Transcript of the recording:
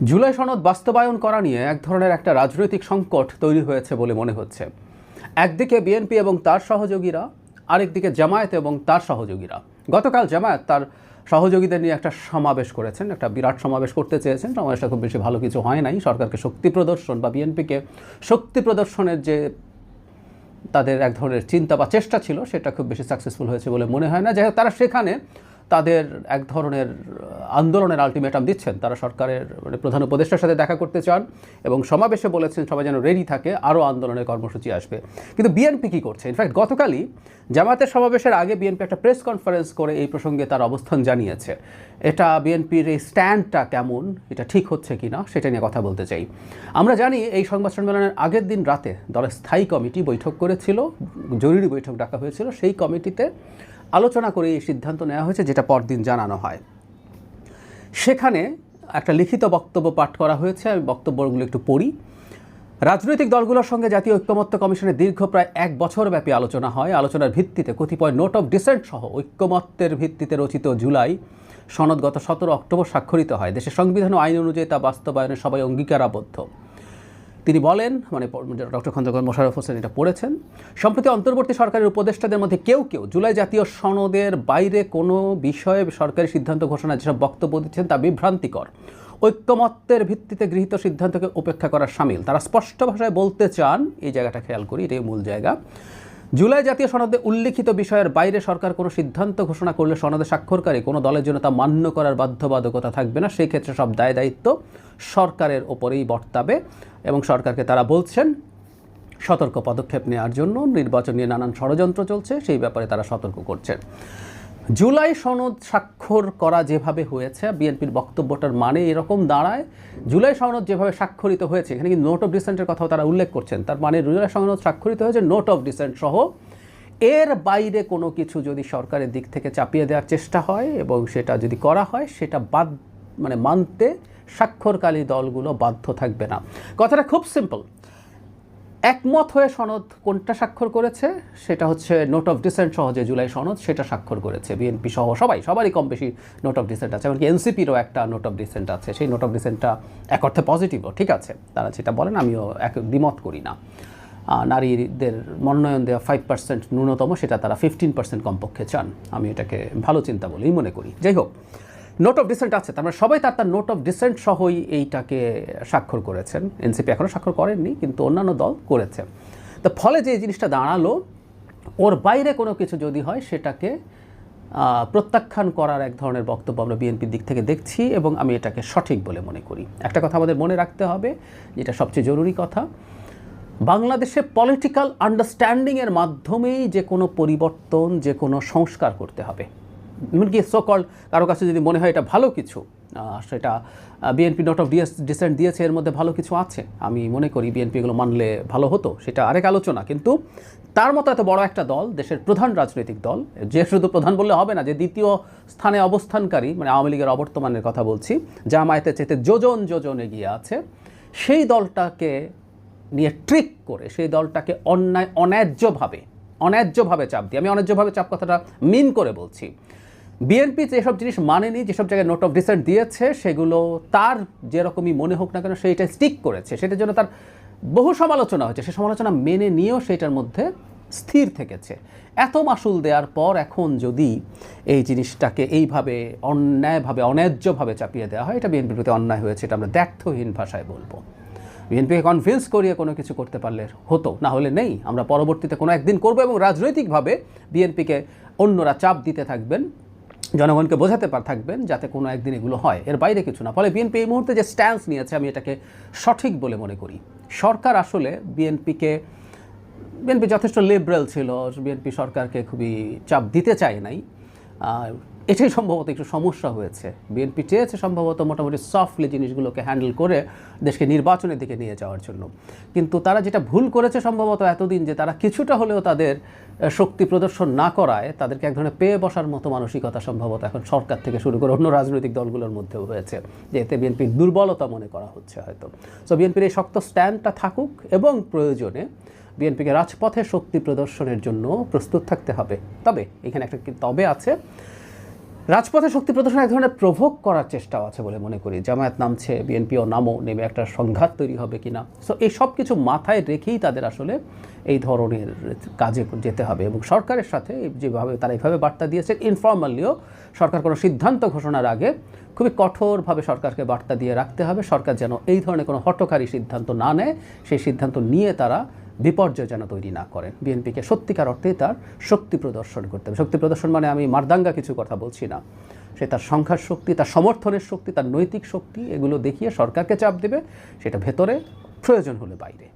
জুলাই সনদ বাস্তবায়ন করা নিয়ে এক ধরনের একটা রাজনৈতিক সংকট তৈরি হয়েছে বলে মনে হচ্ছে। একদিকে বিএনপি এবং তার সহযোগীরা, আরেকদিকে জামায়াত এবং তার সহযোগীরা। গতকাল জামায়াত তার সহযোগীদের নিয়ে একটা সমাবেশ করেছেন, একটা বিরাট সমাবেশ করতে চেয়েছেন। সমাবেশটা খুব বেশি ভালো কিছু হয় নাই। সরকারকে শক্তি প্রদর্শন বা বিএনপিকে শক্তি প্রদর্শনের যে তাদের এক ধরনের চিন্তা বা চেষ্টা ছিল, সেটা খুব বেশি সাকসেসফুল হয়েছে বলে মনে হয় না। যাই হোক, তারা সেখানে তাদের এক ধরনের আন্দোলনের আলটিমেটাম দিচ্ছেন। তারা সরকারের প্রধান উপদেষ্টার সাথে দেখা করতে চান এবং সমাবেশে বলেছেন সবাই যেন রেডি থাকে, আরও আন্দোলনের কর্মসূচি আসবে। কিন্তু বিএনপি কী করছে? ইনফ্যাক্ট গতকালই জামায়াতের সমাবেশের আগে বিএনপি একটা প্রেস কনফারেন্স করে এই প্রসঙ্গে তার অবস্থান জানিয়েছে। এটা বিএনপির এই স্ট্যান্ডটা কেমন, এটা ঠিক হচ্ছে কি না, সেটা নিয়ে কথা বলতে চাই। আমরা জানি এই সংবাদ সম্মেলনের আগের দিন রাতে দলের স্থায়ী কমিটি বৈঠক করেছিল, জরুরি বৈঠক ডাকা হয়েছিল। সেই কমিটিতে আলোচনা করে এই সিদ্ধান্ত নেওয়া হয়েছে, যেটা পরদিন জানানো হয়। সেখানে একটা লিখিত বক্তব্য পাঠ করা হয়েছে। আমি বক্তব্যগুলো একটু পড়ি। রাজনৈতিক দলগুলোর সঙ্গে জাতীয় ঐক্যমত্য কমিশনে দীর্ঘ প্রায় 1 বছর ব্যাপী আলোচনা হয়। আলোচনার ভিত্তিতে কতিপয় নোট অফ ডিসেন্ট সহ ঐক্যমত্যের ভিত্তিতে রচিত জুলাই সনদ গত 17 অক্টোবর স্বাক্ষরিত হয়। দেশের সংবিধান ও আইন অনুযায়ী তা বাস্তবায়নে সবাই অঙ্গীকারাবদ্ধ। তিনি বলেন, ডক্টর খন্দকার মোশাররফ হোসেন এটা পড়েছেন, সম্প্রতি অন্তর্বর্তী সরকারের উপদেষ্টাদের মধ্যে কেউ কেউ জুলাই জাতীয় সনদের বাইরে কোনো বিষয়ে সরকারি সিদ্ধান্ত ঘোষণায় যেসব বক্তব্য দিচ্ছেন তা বিভ্রান্তিকর। ঐক্যমত্যের ভিত্তিতে গৃহীত সিদ্ধান্তকে উপেক্ষা করার শামিল। তারা স্পষ্ট ভাষায় বলতে চান, এই জায়গাটা খেয়াল করি, এটাই মূল জায়গা, জুলাই জাতীয় সনদে উল্লিখিত বিষয়ের বাইরে সরকার কোনো সিদ্ধান্ত ঘোষণা করলে সনদে স্বাক্ষরকারী কোনো দলের জন্য তা মান্য করার বাধ্যবাধকতা থাকবে না। সেই ক্ষেত্রে সব দায় দায়িত্ব সরকারের ওপরেই বর্তাবে এবং সরকারকে তারা বলছেন সতর্ক পদক্ষেপ নেওয়ার জন্য। নির্বাচন নিয়ে নানান ষড়যন্ত্র চলছে, সেই ব্যাপারে তারা সতর্ক করছেন। জুলাই সনদ স্বাক্ষর করা যেভাবে হয়েছে, বিএনপির বক্তব্যটার মানে এরকম দাঁড়ায়, জুলাই সনদ যেভাবে স্বাক্ষরিত হয়েছে, এখানে কিন্তু নোট অফ ডিসেন্টের কথাও তারা উল্লেখ করছেন। তার মানে জুলাই সনদ স্বাক্ষরিত হয়েছে নোট অফ ডিসেন্ট সহ। এর বাইরে কোনো কিছু যদি সরকারের দিক থেকে চাপিয়ে দেওয়ার চেষ্টা হয় এবং সেটা যদি করা হয়, সেটা মানতে স্বাক্ষরকারী দলগুলো বাধ্য থাকবে না। কথাটা খুব সিম্পল। একমত হয়ে সনদ কোনটা স্বাক্ষর করেছে? সেটা হচ্ছে নোট অফ ডিসেন্ট সহ যে জুলাই সনদ, সেটা স্বাক্ষর করেছে বিএনপি সহ সবারই কম বেশি নোট অফ ডিসেন্ট আছে। এমনকি এনসিপিরও একটা নোট অফ ডিসেন্ট আছে। সেই নোট অফ ডিসেন্টটা এক অর্থে পজিটিভও, ঠিক আছে, তারা যেটা বলেন আমিও দ্বিমত করি না। নারীদের মনোনয়ন দেওয়া 5% ন্যূনতম, সেটা তারা 15% কমপক্ষে চান। আমি এটাকে ভালো চিন্তা বলেই মনে করি। যাই হোক, নোট অফ ডিসেন্ট আছে, তার মানে সবাই তার নোট অফ ডিসেন্ট সহই এইটাকে স্বাক্ষর করেছেন। এনসিপি এখনও স্বাক্ষর করেননি, কিন্তু অন্যান্য দল করেছে। তো ফলে যে জিনিসটা দাঁড়ালো, ওর বাইরে কোনো কিছু যদি হয় সেটাকে প্রত্যাখ্যান করার এক ধরনের বক্তব্য আমরা বিএনপির দিক থেকে দেখছি এবং আমি এটাকে সঠিক বলে মনে করি। একটা কথা আমাদের মনে রাখতে হবে, যেটা সবচেয়ে জরুরি কথা, বাংলাদেশে পলিটিক্যাল আন্ডারস্ট্যান্ডিংয়ের মাধ্যমেই যে কোনো পরিবর্তন, যে কোনো সংস্কার করতে হবে। এমনকি সোকল্ড কারো কাছে যদি মনে হয় এটা ভালো কিছু, সেটা বিএনপি নোট অফ ডিসেন্ট দিয়েছে, এর মধ্যে ভালো কিছু আছে, আমি মনে করি বিএনপি এগুলো মানলে ভালো হতো, সেটা আরেক আলোচনা। কিন্তু তার মতো এত বড় একটা দল, দেশের প্রধান রাজনৈতিক দল, যে শুধু প্রধান বললে হবে না, যে দ্বিতীয় স্থানে অবস্থানকারী, মানে আওয়ামী লীগের অবর্তমানের কথা বলছি, জামায়াতের চেয়ে যোজন এগিয়ে আছে, সেই দলটাকে নিয়ে ট্রিক করে, সেই দলটাকে অন্যায্যভাবে চাপ দিয়ে, আমি অন্যায্যভাবে চাপ কথাটা মিন করে বলছি, বিএনপি যেসব জিনিস মানেনি, যেসব জায়গায় নোট অফ ডিসেন্ট দিয়েছে, সেগুলো তার যেরকমই মনে হোক না কেন সেইটা স্টিক করেছে, সেটার জন্য তার বহু সমালোচনা হয়েছে। সেই সমালোচনা মেনে নিয়েও সেইটার মধ্যে স্থির থেকেছে। এত মাসুল দেওয়ার পর এখন যদি এই জিনিসটাকে এইভাবে অন্যায্যভাবে চাপিয়ে দেওয়া হয়, এটা বিএনপির প্রতি অন্যায় হয়েছে, এটা আমরা দ্ব্যর্থহীন ভাষায় বলবো। বিএনপিকে কনভিন্স করিয়ে কোনো কিছু করতে পারলে হতো, না হলে নেই। আমরা পরবর্তীতে কোনো একদিন করবো এবং রাজনৈতিকভাবে বিএনপিকে অন্যরা চাপ দিতে থাকবেন, জনগণকে বোঝাতে থাকবেন যাতে কোনো একদিন এগুলো হয়, এর বাইরে কিছু না। ফলে বিএনপি এই মুহূর্তে যে স্ট্যান্স নিয়েছে, আমি এটাকে সঠিক বলে মনে করি। সরকার আসলে বিএনপি যথেষ্ট লিবারেল ছিল, বিএনপি সরকারকে খুবই চাপ দিতে চায় নাই, এটাই সম্ভবত একটু সমস্যা হয়েছে। বিএনপি চেয়েছে সম্ভবত মোটামুটি সফটলি জিনিসগুলোকে হ্যান্ডেল করে দেশকে নির্বাচনের দিকে নিয়ে যাওয়ার জন্য। কিন্তু তারা যেটা ভুল করেছে সম্ভবত এতদিন, যে তারা কিছুটা হলেও তাদের শক্তি প্রদর্শন না করায় তাদেরকে এক ধরনের পেয়ে বসার মতো মানসিকতা সম্ভবত এখন সরকার থেকে শুরু করে অন্য রাজনৈতিক দলগুলোর মধ্যেও হয়েছে, যে এতে বিএনপির দুর্বলতা মনে করা হচ্ছে হয়তো। সো বিএনপির এই শক্ত স্ট্যান্ডটা থাকুক এবং প্রয়োজনে বিএনপিকে রাজপথে শক্তি প্রদর্শনের জন্য প্রস্তুত থাকতে হবে। তবে এখানে একটা তবে আছে, রাজপথে শক্তি প্রদর্শন এক ধরনের প্রভোগ করার চেষ্টাও আছে বলে মনে করি। জামায়াত নামছে, বিএনপিও নামও নেমে একটা সংঘাত তৈরি হবে কিনা। সো এই সব কিছু মাথায় রেখেই তাদের আসলে এই ধরনের কাজে যেতে হবে। এবং সরকারের সাথে যেভাবে তারা এইভাবে বার্তা দিয়েছে, ইনফর্মালিও সরকার কোনো সিদ্ধান্ত ঘোষণার আগে খুবই কঠোরভাবে সরকারকে বার্তা দিয়ে রাখতে হবে, সরকার যেন এই ধরনের কোনো হঠকারী সিদ্ধান্ত না নেয়, সেই সিদ্ধান্ত নিয়ে তারা বিপর্যয় যেন তৈরি না করেন। বিএনপিকে সত্যিকার অর্থেই তার শক্তি প্রদর্শন করতে হবে। শক্তি প্রদর্শন মানে আমি মারদাঙ্গা কিছু কথা বলছি না, সে তার সংখ্যার শক্তি, তার সমর্থনের শক্তি, তার নৈতিক শক্তি, এগুলো দেখিয়ে সরকারকে চাপ দেবে, সেটা ভেতরে, প্রয়োজন হলে বাইরে।